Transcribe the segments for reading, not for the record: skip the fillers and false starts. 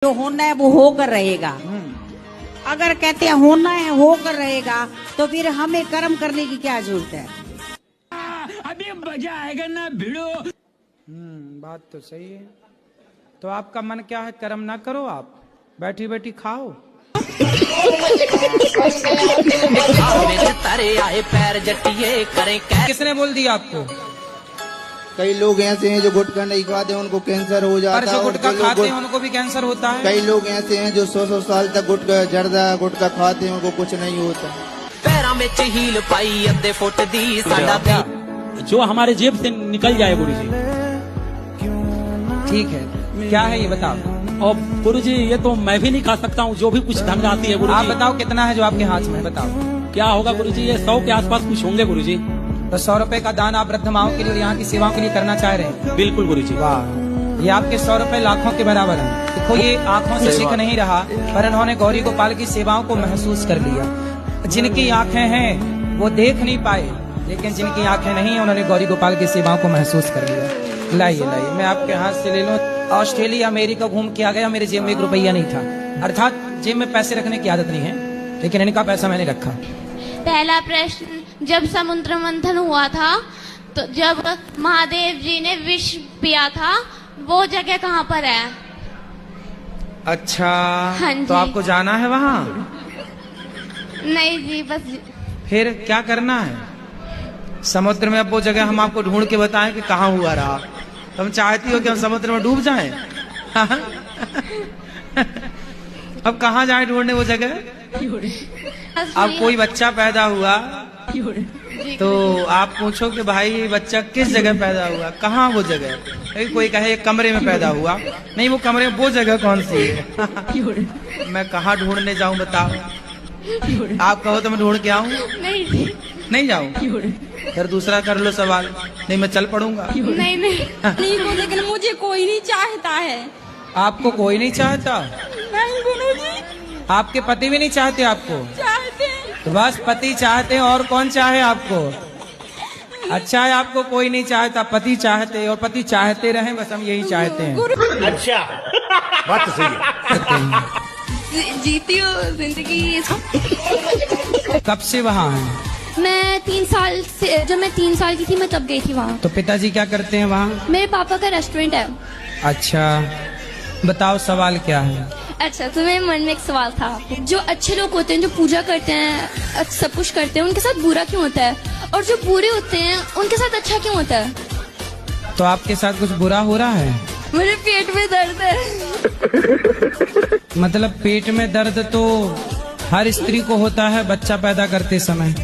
जो होना है वो होकर रहेगा। अगर कहते हैं होना है होकर रहेगा तो फिर हमें कर्म करने की क्या जरूरत है। अभी मजा आएगा ना भिड़ो। बात तो सही है। तो आपका मन क्या है, कर्म ना करो, आप बैठी बैठी खाओ। किसने बोल दिया आपको? कई लोग ऐसे हैं जो गुटखा नहीं खाते उनको कैंसर हो जाता है। जो गुटखा खाते हैं उनको भी कैंसर होता है। कई लोग ऐसे हैं जो 100 साल तक गुटखा जर्दा गुटखा खाते हैं उनको कुछ नहीं होता। पैरों में हील पाई अद्धे फुट दी साडा जो हमारे जेब से निकल जाए गुरु जी। ठीक है, क्या है ये बताओ। और गुरु जी ये तो मैं भी नहीं खा सकता हूँ, जो भी कुछ धन आती है गुरु आप जी। बताओ कितना है जो आपके हाथ में, बताओ क्या होगा गुरु जी? ये 100 के आसपास कुछ होंगे गुरु जी। तो 100 रुपए का दान आप वृद्ध माओं के लिए और यहाँ की सेवाओं के लिए करना चाह रहे हैं। बिल्कुल गुरु जी। वाह, ये आपके 100 रुपए लाखों के बराबर है। देखो ये आंखों से सीख नहीं रहा, पर इन्होंने गौरी गोपाल की सेवाओं को महसूस कर लिया। जिनकी आंखें हैं वो देख नहीं पाए, लेकिन जिनकी आंखें नहीं है उन्होंने गौरी गोपाल की सेवाओं को महसूस कर लिया। लाइए लाइए, मैं आपके हाथ से ले लूं। ऑस्ट्रेलिया अमेरिका घूम के आ गया, मेरे जेब में 1 रुपया नहीं था। अर्थात जेब में पैसे रखने की आदत नहीं है, लेकिन इनका पैसा मैंने रखा। पहला प्रश्न, जब समुद्र मंथन हुआ था तो जब महादेव जी ने विष पिया था वो जगह कहाँ पर है? अच्छा, हाँ जी। तो आपको जाना है वहाँ? नहीं जी, बस फिर क्या करना है? समुद्र में अब वो जगह हम आपको ढूंढ के बताएं कि कहाँ हुआ रहा। तुम चाहती हो कि हम समुद्र में डूब जाएं? अब कहाँ जाएं ढूंढने वो जगह? अब कोई बच्चा पैदा हुआ तो आप पूछो कि भाई ये बच्चा किस जगह पैदा हुआ, कहाँ वो जगह? कोई कहे एक कमरे में पैदा हुआ, नहीं वो कमरे में वो जगह कौन सी है? मैं कहाँ ढूंढने जाऊं बताओ? आप कहो तो मैं ढूंढ के आऊं? नहीं जी, नहीं जाऊं? फिर दूसरा कर लो सवाल। नहीं मैं चल पड़ूंगा। नहीं नहीं को, लेकिन मुझे कोई नहीं चाहता है। आपको कोई नहीं चाहता? नहीं गुरुजी, आपके पति भी नहीं चाहते आपको? चाहते तो बस पति चाहते हैं, और कौन चाहे आपको? अच्छा है, आपको कोई नहीं चाहता, पति चाहते, और पति चाहते रहे, बस हम यही चाहते हैं। अच्छा, बात तो सही है। जीती हो जिंदगी। कब से वहाँ हैं? मैं 3 साल से, जब मैं 3 साल की थी मैं तब गई थी वहाँ। तो पिताजी क्या करते हैं वहाँ? मेरे पापा का रेस्टोरेंट है। अच्छा, बताओ सवाल क्या है? अच्छा, तो मेरे मन में एक सवाल था, जो अच्छे लोग होते हैं, जो पूजा करते हैं, सब कुछ करते हैं, उनके साथ बुरा क्यों होता है? और जो बुरे होते हैं उनके साथ अच्छा क्यों होता है? तो आपके साथ कुछ बुरा हो रहा है? मेरे पेट में दर्द है। मतलब पेट में दर्द तो हर स्त्री को होता है बच्चा पैदा करते समय।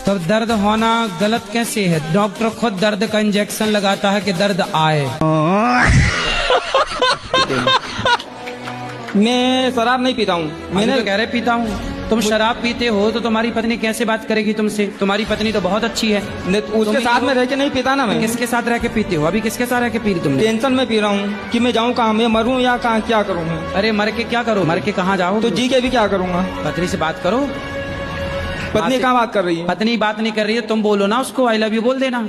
तब दर्द होना गलत कैसे है? डॉक्टर खुद दर्द का इंजेक्शन लगाता है कि दर्द आए। मैं शराब नहीं पीता हूँ। मैंने तो कह रहे पीता हूँ। तुम शराब पीते हो तो तुम्हारी पत्नी कैसे बात करेगी तुमसे? तुम्हारी पत्नी तो बहुत अच्छी है। उसके साथ में रह के नहीं पीता ना मैं। किसके साथ रह के पीते हो? अभी किसके साथ रह के पी रही तुमने? टेंशन में पी रहा हूँ कि मैं जाऊँ कहाँ, मैं मरूँ या कहाँ, क्या करूँ मैं? अरे मर के क्या करो? मर के कहाँ जाओ? तो जी के भी क्या करूँगा? पत्नी से बात करो। पत्नी कहाँ बात कर रही है? पत्नी बात नहीं कर रही है, तुम बोलो ना उसको आई लव यू बोल देना।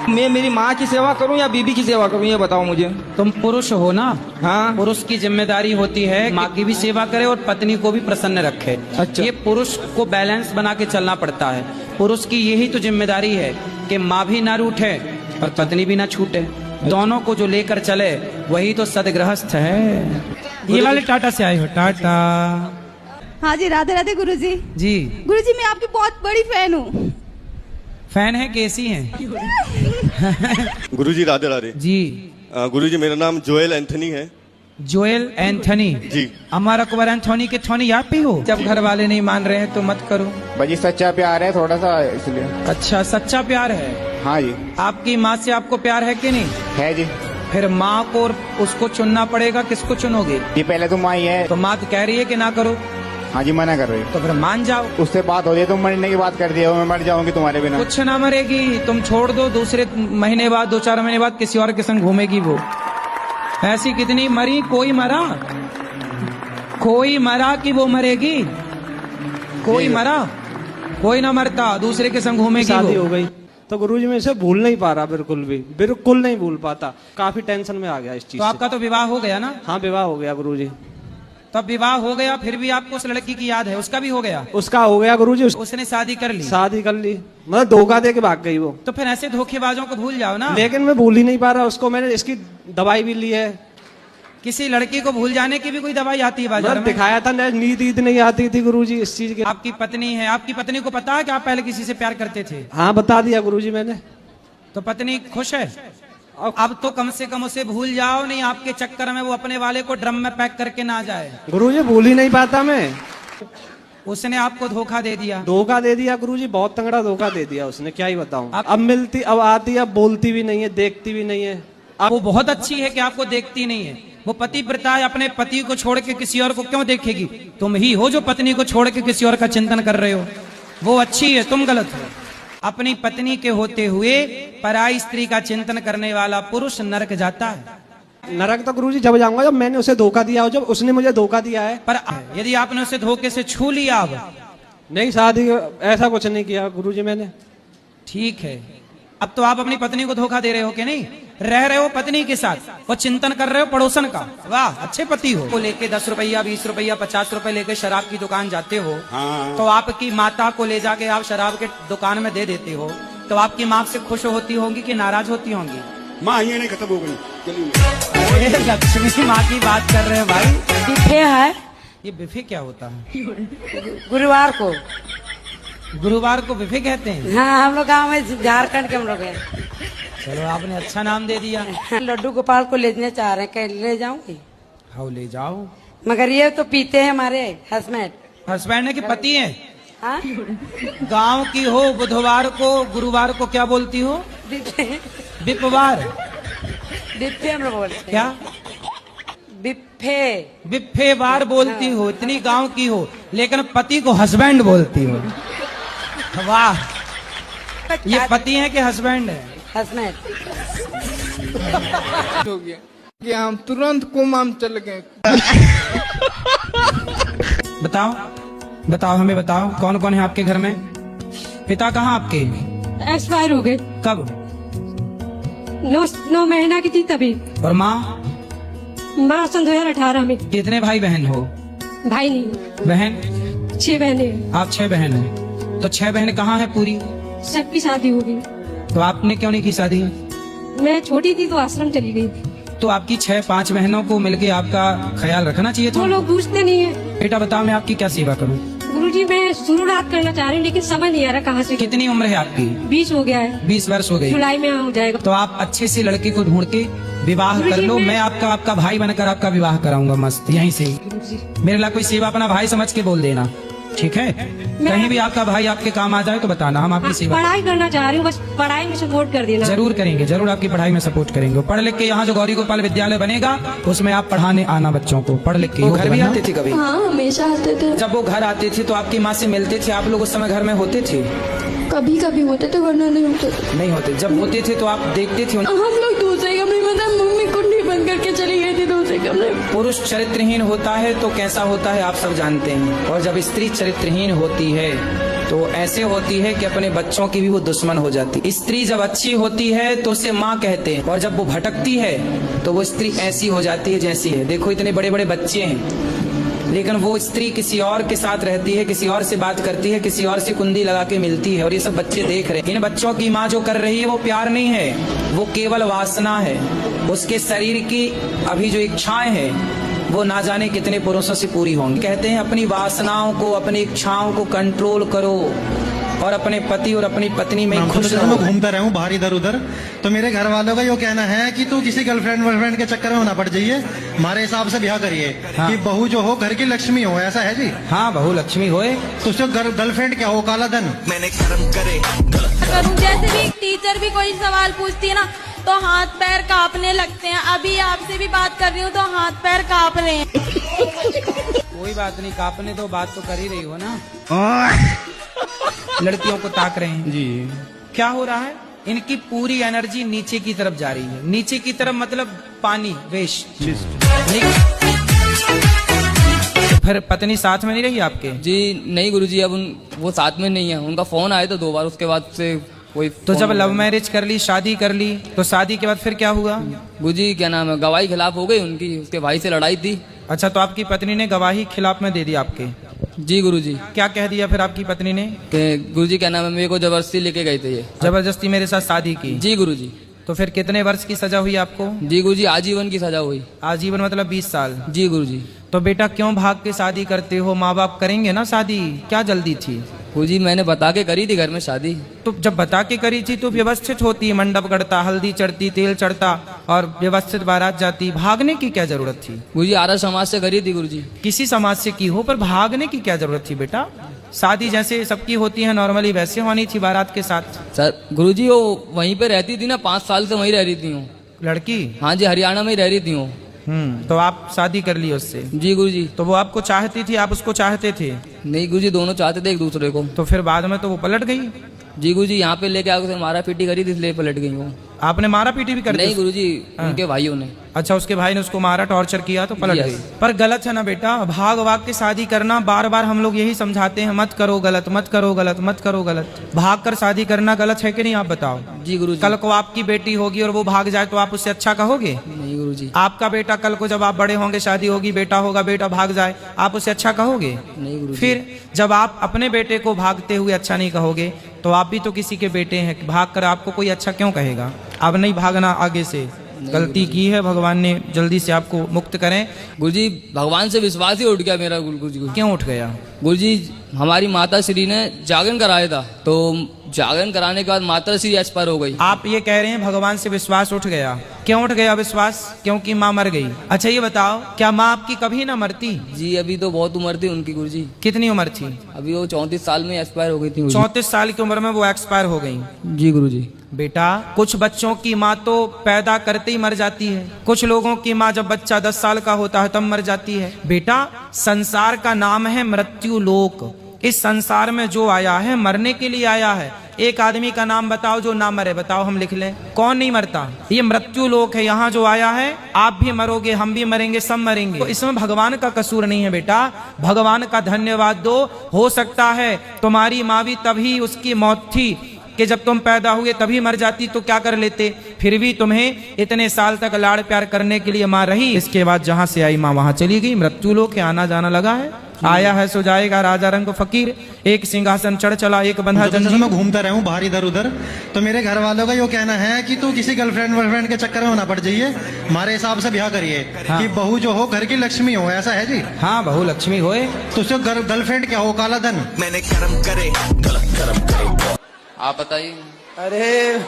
मैं मेरी माँ की सेवा करूँ या बीबी की सेवा करूँ, ये बताओ मुझे। तुम पुरुष हो ना? हाँ। पुरुष की जिम्मेदारी होती है माँ की भी सेवा करे और पत्नी को भी प्रसन्न रखे। अच्छा। ये पुरुष को बैलेंस बना के चलना पड़ता है। पुरुष की यही तो जिम्मेदारी है कि माँ भी ना रूठे और पत्नी भी ना छूटे। दोनों को जो लेकर चले वही तो सदगृहस्थ है। ये वाले टाटा से आए हो? टाटा। हाँ जी, राधे राधे गुरुजी। जी गुरुजी, मैं आपकी बहुत बड़ी फैन हूँ। फैन है, कैसी हैं? गुरुजी राधे राधे जी। गुरुजी मेरा नाम जोएल एंथनी है। जोएल एंथनी जी। हमारा कुमार एंथोनी के थोनी आप ही हो? जब घर वाले नहीं मान रहे हैं तो मत करो भाई, सच्चा प्यार है थोड़ा सा इसलिए। अच्छा, सच्चा प्यार है। हाँ जी। आपकी माँ से आपको प्यार है कि नहीं? है जी। फिर माँ को और उसको चुनना पड़ेगा, किसको चुनोगे? ये पहले तो माँ ही है। तो माँ तो कह रही है कि ना करो। हाँ जी, मना कर रही है। तो फिर मान जाओ। उससे बात हो जाए, तुम मरने की बात कर दिया, मैं मर जाऊंगी तुम्हारे बिना। कुछ ना मरेगी, तुम छोड़ दो, दूसरे महीने बाद 2-4 महीने बाद किसी और के संग घूमेगी वो। ऐसी कितनी मरी, कोई मरा? कोई मरा कि वो मरेगी? कोई मरा? कोई ना मरता, दूसरे के संग घूमेगी। शादी हो गई तो गुरुजी मैं इसे भूल नहीं पा रहा, बिल्कुल नहीं भूल पाता। काफी टेंशन में आ गया इस चीज तो आपका तो विवाह हो गया ना? हाँ विवाह हो गया गुरुजी। तो अब विवाह हो गया फिर भी आपको उस लड़की की याद है? उसका भी हो गया? उसका हो गया गुरुजी। उसने शादी कर ली? शादी कर ली, मतलब धोखा दे के भाग गई वो। तो फिर ऐसे धोखेबाजों को भूल जाओ ना। लेकिन मैं भूल ही नहीं पा रहा उसको। मैंने इसकी दवाई भी ली है। किसी लड़की को भूल जाने की भी कोई दवाई आती है बाजार में? दिखाया था, नींद नहीं आती थी गुरुजी इस चीज की। आपकी पत्नी है, आपकी पत्नी को पता है कि आप पहले किसी से प्यार करते थे? हाँ बता दिया गुरुजी मैंने। तो पत्नी खुश है? अब तो कम से कम उसे भूल जाओ, नहीं आपके चक्कर में वो अपने वाले को ड्रम में पैक करके ना जाए। गुरुजी भूल ही नहीं पाता मैं। उसने आपको धोखा दे दिया? धोखा दे दिया गुरुजी, बहुत तगड़ा धोखा दे दिया उसने, क्या ही बताऊं। अब मिलती, अब आती, अब बोलती भी नहीं है, देखती भी नहीं है। अब वो बहुत अच्छी है कि आपको देखती नहीं है। वो पतिव्रता है, अपने पति को छोड़ के किसी और को क्यों देखेगी? तुम ही हो जो पत्नी को छोड़ के किसी और का चिंतन कर रहे हो। वो अच्छी है, तुम गलत हो। अपनी पत्नी के होते हुए पराई स्त्री का चिंतन करने वाला पुरुष नरक जाता है। नरक तो गुरुजी जब जाऊंगा जब मैंने उसे धोखा दिया हो, जब उसने मुझे धोखा दिया है। पर यदि आपने उसे धोखे से छू लिया, अब नहीं शादी ऐसा कुछ नहीं किया गुरुजी मैंने। ठीक है, अब तो आप अपनी पत्नी को धोखा दे रहे हो कि नहीं? रह रहे हो पत्नी के साथ और चिंतन कर रहे हो पड़ोसन का। वाह, अच्छे पति हो। वो लेके 10 रुपया 20 रुपया 50 रुपए लेके शराब की दुकान जाते हो। हाँ। तो आपकी माता को ले जाके आप शराब के दुकान में दे देते हो, तो आपकी माँ से खुश होती होंगी कि नाराज होती होंगी? माँ ये नहीं खत्म हो गई। लक्ष्मी माँ की बात कर रहे हैं भाई। बिफे है। ये बिफे क्या होता है? गुरुवार को बिफे कहते हैं? हाँ, हम लोग गाँव में, झारखंड के हम लोग हैं। चलो आपने अच्छा नाम दे दिया। लड्डू गोपाल को लेने चाह रहे हैं, ले जाऊंगी? हाँ ले जाओ। मगर ये तो पीते हैं हमारे हस्बैंड है कि पति है? हाँ? गांव की हो, बुधवार को गुरुवार को क्या बोलती हो? बिपवार। बिप्पे हम लोग बोलते हैं। क्या? बिप्पे वार बोलती हो, इतनी गांव की हो, लेकिन पति को हस्बैंड बोलती हो। वाह, ये पति है कि हस्बैंड है? हस्बैंड। हो गया कि हम तुरंत कोमा में चल गए। बताओ हमें बताओ, कौन कौन है आपके घर में? पिता कहाँ आपके? एक्सपायर हो गए। कब? 9 महीना की थी तभी। और माँ? माँ सन 2018 में। कितने भाई बहन हो? भाई नहीं, बहन? 6 बहनें। आप 6 बहन हो, तो 6 बहन कहाँ है पूरी? सबकी शादी हो गई। तो आपने क्यों नहीं की शादी? मैं छोटी थी तो आश्रम चली गई थी। तो आपकी 6-5 बहनों को मिलके आपका ख्याल रखना चाहिए था। वो लोग पूछते नहीं है। बेटा बताओ, मैं आपकी क्या सेवा करूं? गुरुजी मैं शुरुआत करना चाह रही हूँ, लेकिन समझ नहीं आ रहा कहाँ से। कितनी उम्र है आपकी? 20 हो गया है। 20 वर्ष हो गई। जुलाई में हो जाएगा। तो आप अच्छे से लड़के को ढूंढ के विवाह कर लो। मैं आपका भाई बनकर आपका विवाह कराऊंगा मस्त यहीं से। मेरे लिए कोई सेवा अपना भाई समझ के बोल देना, ठीक है? कहीं भी आपका भाई आपके काम आ जाए तो बताना, हम आपकी सेवा। पढ़ाई करना चाह रही हूँ, बस पढ़ाई में सपोर्ट कर देना। जरूर करेंगे, जरूर आपकी पढ़ाई में सपोर्ट करेंगे। पढ़ लिख के यहाँ जो गौरी गोपाल विद्यालय बनेगा उसमें आप पढ़ाने आना बच्चों को, पढ़ लिख के। घर भी आते थे कभी? हाँ हमेशा आते थे। जब वो घर आते थे तो आपकी माँ से मिलते थे? आप लोग उस समय घर में होते थे? कभी कभी होते थे, वरना नहीं होते थे। नहीं होते। जब होते थे तो आप देखते थे? हम लोग दूसरे कमरे में, मम्मी कुंडी बंद करके चली गई थी दूसरे कमरे में। पुरुष चरित्रहीन होता है तो कैसा होता है आप सब जानते हैं, और जब स्त्री चरित्रहीन होती है तो ऐसे होती है कि अपने बच्चों की भी वो दुश्मन हो जाती। स्त्री जब अच्छी होती है तो उसे माँ कहते हैं, और जब वो भटकती है तो वो स्त्री ऐसी हो जाती है जैसी है। देखो इतने बड़े बड़े बच्चे हैं, लेकिन वो स्त्री किसी और के साथ रहती है, किसी और से बात करती है, किसी और से कुंडी लगा के मिलती है, और ये सब बच्चे देख रहे हैं। इन बच्चों की माँ जो कर रही है वो प्यार नहीं है, वो केवल वासना है। उसके शरीर की अभी जो इच्छाएं हैं वो ना जाने कितने पुरुषों से पूरी होंगी। कहते हैं अपनी वासनाओं को, अपनी इच्छाओं को कंट्रोल करो और अपने पति और अपनी पत्नी में खुश रहो। मैं घूमता रहूं बाहर इधर उधर, तो मेरे घर वालों का ये कहना है कि तू किसी गर्लफ्रेंड वर्लफ्रेंड के चक्कर में ना पड़ जाइए, हमारे हिसाब से ब्याह करिए। हाँ। कि बहू जो हो घर की लक्ष्मी हो, ऐसा है जी? हाँ, बहू लक्ष्मी होए। तो उसको गर्लफ्रेंड क्या हो? काला धन। मैंने कर्म करे करूं। जैसे भी टीचर भी कोई सवाल पूछती है ना तो हाथ पैर कांपने लगते हैं। अभी आपसे भी बात कर रही हूँ तो हाथ पैर कांप रहे हैं। कोई बात नहीं, कांपने तो बात तो कर ही रही हो ना। लड़कियों को ताक रहे हैं जी। क्या हो रहा है? इनकी पूरी एनर्जी नीचे की तरफ जा रही है। नीचे की तरफ मतलब पानी, वेस्ट। फिर पत्नी साथ में नहीं रही आपके? जी नहीं गुरुजी, अब वो साथ में नहीं है। उनका फोन आया तो 2 बार, उसके बाद से वही तो जब लव मैरिज कर ली, शादी कर ली, तो शादी के बाद फिर क्या हुआ? गुरुजी क्या नाम है, गवाही खिलाफ हो गई उनकी, उसके भाई से लड़ाई थी। अच्छा, तो आपकी पत्नी ने गवाही खिलाफ में दे दी आपके? जी गुरुजी। क्या कह दिया फिर आपकी पत्नी ने? गुरुजी क्या नाम है, मेरे को जबरदस्ती लेके गए थे ये। जबरदस्ती मेरे साथ शादी की? जी गुरुजी। तो फिर कितने वर्ष की सजा हुई आपको? जी गुरुजी, आजीवन की सजा हुई। आजीवन मतलब 20 साल? जी गुरुजी। तो बेटा क्यों भाग के शादी करते हो? माँ बाप करेंगे ना शादी, क्या जल्दी थी? गुरुजी मैंने बता के करी थी घर में शादी। तो जब बता के करी थी तो व्यवस्थित होती, मंडप गड़ता, हल्दी चढ़ती, तेल चढ़ता और व्यवस्थित बारात जाती, भागने की क्या जरूरत थी? गुरुजी आर्य समाज से करी थी गुरुजी। किसी समाज से की हो, पर भागने की क्या जरूरत थी बेटा? शादी जैसे सबकी होती है नॉर्मली, वैसे होनी थी बारात के साथ। सर गुरुजी वो वहीं पे रहती थी ना, 5 साल से वहीं रह रही थी वो लड़की। हाँ जी, हरियाणा में ही रह रही थी वो। तो आप शादी कर ली उससे? जी गुरुजी। तो वो आपको चाहती थी, आप उसको चाहते थे? नहीं गुरुजी, दोनों चाहते थे एक दूसरे को। तो फिर बाद में तो वो पलट गई? जी गुरुजी, यहाँ पे लेके आके मारा पीटी करी थी, इसलिए पलट गई वो। आपने मारा पीटी भी कर दी? नहीं गुरुजी, उनके भाइयों ने। अच्छा, उसके भाई ने उसको मारा, टॉर्चर किया तो पलट गई। पर गलत है ना बेटा, भाग भाग के शादी करना। बार बार हम लोग यही समझाते हैं, मत करो गलत, मत करो गलत, मत करो गलत। भाग कर शादी करना गलत है कि नहीं, आप बताओ? जी गुरुजी। कल को आपकी बेटी होगी और वो भाग जाए तो आप उससे अच्छा कहोगे? नहीं गुरुजी। आपका बेटा कल को जब आप बड़े होंगे, शादी होगी, बेटा होगा, बेटा भाग जाए, आप उससे अच्छा कहोगे? नहीं गुरुजी। फिर जब आप अपने बेटे को भागते हुए अच्छा नहीं कहोगे तो आप भी तो किसी के बेटे हैं, भाग कर आपको कोई अच्छा क्यों कहेगा? अब नहीं भागना आगे से, गलती की है, भगवान ने जल्दी से आपको मुक्त करें। गुरुजी भगवान से विश्वास ही उठ गया मेरा गुरुजी। क्यों उठ गया? गुरुजी हमारी माता श्री ने जागरण कराया था, तो जागरण कराने के बाद माता श्री एक्सपायर हो गई। आप ये कह रहे हैं भगवान से विश्वास उठ गया? क्यों उठ गया विश्वास? क्योंकि माँ मर गई। अच्छा ये बताओ, क्या माँ आपकी कभी ना मरती? जी अभी तो बहुत उम्र थी उनकी गुरुजी। कितनी उम्र थी? अभी वो 34 साल में एक्सपायर हो गई थी। 34 साल की उम्र में वो एक्सपायर हो गई? जी गुरुजी। बेटा कुछ बच्चों की माँ तो पैदा करते ही मर जाती है, कुछ लोगों की माँ जब बच्चा 10 साल का होता है तब मर जाती है। बेटा संसार का नाम है मृत्यु लोक। इस संसार में जो आया है मरने के लिए आया है। एक आदमी का नाम बताओ जो ना मरे, बताओ हम लिख लें। कौन नहीं मरता? ये मृत्यु लोक है, यहाँ जो आया है आप भी मरोगे, हम भी मरेंगे, सब मरेंगे। तो इसमें भगवान का कसूर नहीं है बेटा, भगवान का धन्यवाद दो। हो सकता है तुम्हारी माँ भी तभी उसकी मौत थी कि जब तुम पैदा हुए तभी मर जाती तो क्या कर लेते, फिर भी तुम्हें इतने साल तक लाड़ प्यार करने के लिए माँ रही। इसके बाद जहाँ से आई माँ वहाँ चली गई। मृत्यु लोक के आना जाना लगा है। आया है सो जाएगा, राजा रंग फकीर। एक सिंहासन चढ़ चला, एक बंधा जंजीर। मैं घूमता रहूं बाहर इधर उधर, तो मेरे घर वालों का यो कहना है कि तू किसी गर्लफ्रेंड वर्लफ्रेंड के चक्कर में ना पड़ जाइए, हमारे हिसाब से ब्याह करिए। हाँ। कि बहू जो हो घर की लक्ष्मी हो, ऐसा है जी? हाँ, बहू लक्ष्मी होए तो उसको गर्लफ्रेंड क्या हो? काला धन। मैंने कर्म करे गलत कर्म करे। आप बताइए। अरे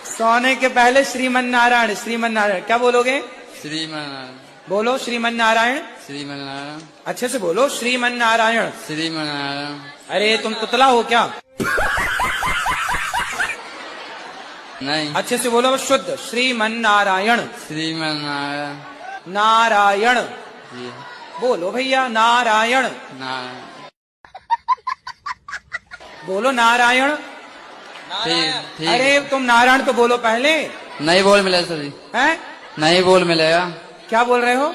सोने के पहले श्रीमन नारायण, श्रीमन नारायण क्या बोलोगे? श्रीमन बोलो, श्रीमन नारायण। श्रीमन नारायण। अच्छे से बोलो, श्रीमन नारायण। श्रीमन नारायण। अरे तुम तुतला हो क्या? नहीं। अच्छे से बोलो शुद्ध, श्रीमन नारायण। श्रीमन नारायण। नारायण जी। बोलो भैया, नारायण। नारायण बोलो, नारायण। ठीक। अरे तुम नारायण तो बोलो पहले। नहीं बोल मिलेगा सर जी। हैं? नहीं बोल मिलेगा। क्या बोल रहे हो?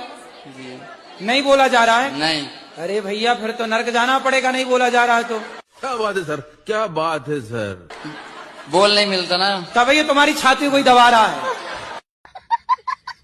जी। नहीं बोला जा रहा है? नहीं। अरे भैया फिर तो नर्क जाना पड़ेगा, नहीं बोला जा रहा है तो। क्या बात है सर, क्या बात है सर। बोल नहीं मिलता ना, तब ये तुम्हारी छाती कोई दबा रहा है।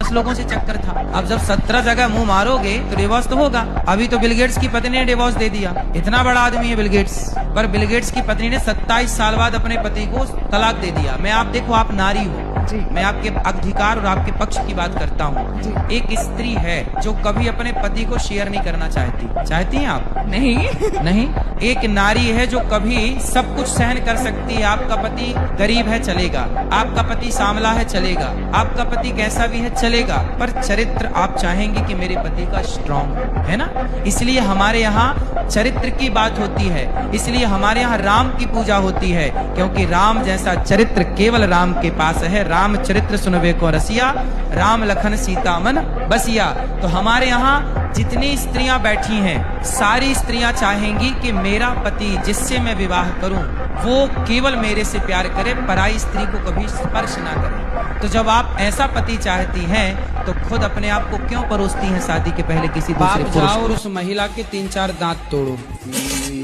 10 लोगों से चक्कर था, अब जब 17 जगह मुंह मारोगे तो डिवोर्स तो होगा। अभी तो बिल गेट्स की पत्नी ने डिवोर्स दे दिया। इतना बड़ा आदमी है बिल गेट्स, पर बिल गेट्स की पत्नी ने 27 साल बाद अपने पति को तलाक दे दिया। मैं आप देखो, आप नारी हो, मैं आपके अधिकार और आपके पक्ष की बात करता हूँ। एक स्त्री है जो कभी अपने पति को शेयर नहीं करना चाहती हैं आप? नहीं। एक नारी है जो कभी सब कुछ सहन कर सकती है। आपका पति गरीब है, चलेगा। आपका पति सांवला है, चलेगा। आपका पति कैसा भी है, चलेगा। पर चरित्र आप चाहेंगे कि मेरे पति का स्ट्रॉन्ग है ना। इसलिए हमारे यहाँ चरित्र की बात होती है, इसलिए हमारे यहाँ राम की पूजा होती है, क्योंकि राम जैसा चरित्र केवल राम के पास है। राम चरित्र सुनवे को रसिया, राम लखन सीता मन बसिया। तो हमारे यहाँ जितनी स्त्रियां बैठी हैं, सारी स्त्रियां चाहेंगी कि मेरा पति जिससे मैं विवाह करूं वो केवल मेरे से प्यार करे, पराई स्त्री को कभी स्पर्श ना करे। तो जब आप ऐसा पति चाहती हैं तो खुद अपने आप को क्यों परोसती हैं शादी के पहले किसी दूसरे पुरुष? जाओ और उस महिला के 3-4 दांत तोड़ो।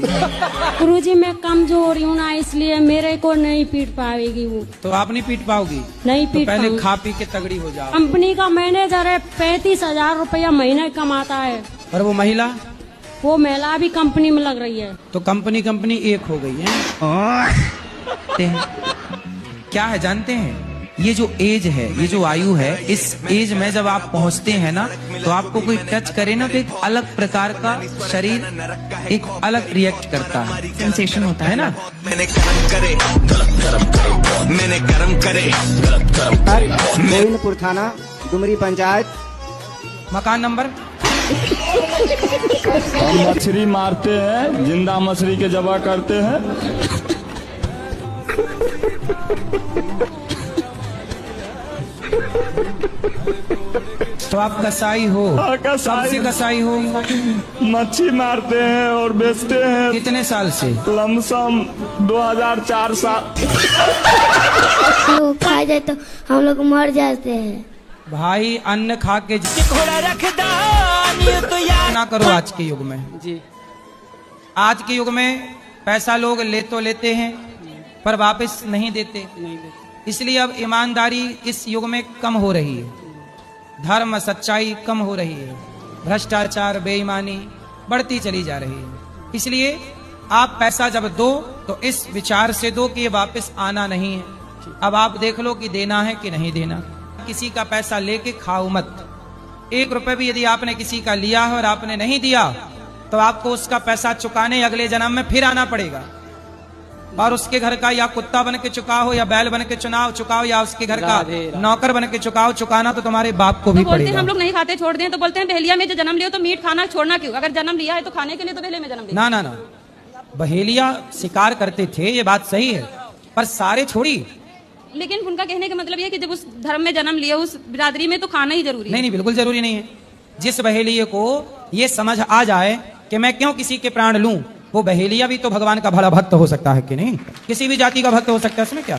गुरुजी मैं कमजोर हूँ ना, इसलिए मेरे को नहीं पीट पाएगी वो। तो आप नहीं पीट पाओगी? नहीं तो पीट पहले पाऊंगी। खा पी के तगड़ी हो जाओ। कंपनी का मैनेजर है, 35,000 रुपया महीने कमाता है। और वो महिला? वो महिला भी कंपनी में लग रही है। तो कंपनी एक हो गई है। क्या है जानते हैं, ये जो एज है, ये जो आयु है, इस एज में जब आप पहुंचते हैं ना, तो आपको कोई टच करे ना, तो एक अलग प्रकार का शरीर एक अलग रिएक्ट करता है, सेंसेशन होता है ना। मैंने कर्म करे गलत कर्म करे, मैंने कर्म करे गलत कर्म करे। गोविंदपुर थाना, डुमरी पंचायत। मकान नंबर? हम मछली मारते हैं, जिंदा मछली के जबा करते हैं। तो आप कसाई हो? सबसे कसाई हो? मच्छी मारते हैं और बेचते हैं। कितने साल से? लमसम 2004 साल। खा जाए तो हम लोग मर जाते हैं। भाई अन्न खा के ना करो आज के युग में जी। आज के युग में पैसा लोग ले तो लेते हैं पर वापस नहीं देते। इसलिए अब ईमानदारी इस युग में कम हो रही है, धर्म सच्चाई कम हो रही है, भ्रष्टाचार बेईमानी बढ़ती चली जा रही है। इसलिए आप पैसा जब दो तो इस विचार से दो कि ये वापस आना नहीं है। अब आप देख लो कि देना है कि नहीं देना। किसी का पैसा लेके खाओ मत। 1 रुपए भी यदि आपने किसी का लिया है और आपने नहीं दिया तो आपको उसका पैसा चुकाने अगले जन्म में फिर आना पड़ेगा। और उसके घर का या कुत्ता बन के चुकाओ या बैल बन के चुकाओ या उसके घर का नौकर बन के चुकाओ, चुकाना तो तुम्हारे बाप को भी तो बोलते हैं पड़ेगा। हम लोग नहीं खाते, छोड़ दें। तो बोलते हैं बहेलिया में जो जन्म लियो तो मीट खाना छोड़ना क्यों? अगर जन्म लिया है तो खाने के लिए, तो बहेलिया में जन्म लिया। ना, बहेलिया शिकार करते थे, ये बात सही है, पर सारे छोड़ी। लेकिन उनका कहने का मतलब ये है कि जब उस धर्म में जन्म लिया, उस बिरादरी में, तो खाना ही जरूरी है। नहीं, बिल्कुल जरूरी नहीं है। जिस बहेलिये को ये समझ आ जाए कि मैं क्यों किसी के प्राण लूं, वो बहेलिया भी तो भगवान का भला भक्त हो सकता है कि नहीं? किसी भी जाति का भक्त हो सकता है, इसमें क्या?